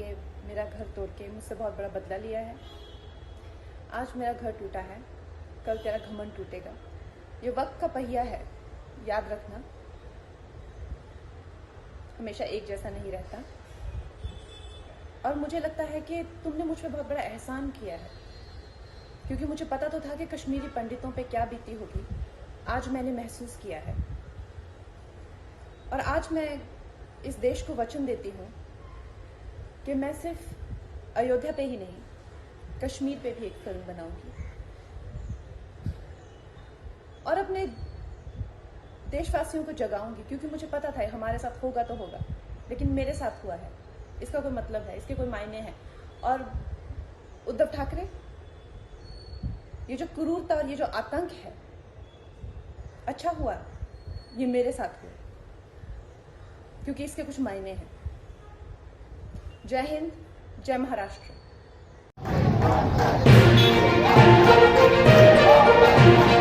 के, मेरा घर तोड़ के मुझसे बहुत बड़ा बदला लिया है। आज मेरा घर टूटा है, कल तेरा घमंड टूटेगा। ये वक्त का पहिया है, याद रखना, हमेशा एक जैसा नहीं रहता। और मुझे लगता है कि तुमने मुझ पर बहुत बड़ा एहसान किया है, क्योंकि मुझे पता तो था कि कश्मीरी पंडितों पे क्या बीती होगी। आज मैंने महसूस किया है, और आज मैं इस देश को वचन देती हूँ कि मैं सिर्फ अयोध्या पे ही नहीं, कश्मीर पे भी एक फिल्म बनाऊंगी और अपने देशवासियों को जगाऊंगी, क्योंकि मुझे पता था हमारे साथ होगा तो होगा, लेकिन मेरे साथ हुआ है, इसका कोई मतलब है, इसके कोई मायने हैं। और उद्धव ठाकरे, ये जो क्रूरता और ये जो आतंक है, अच्छा हुआ ये मेरे साथ हुआ, क्योंकि इसके कुछ मायने हैं। जय हिंद, जय महाराष्ट्र।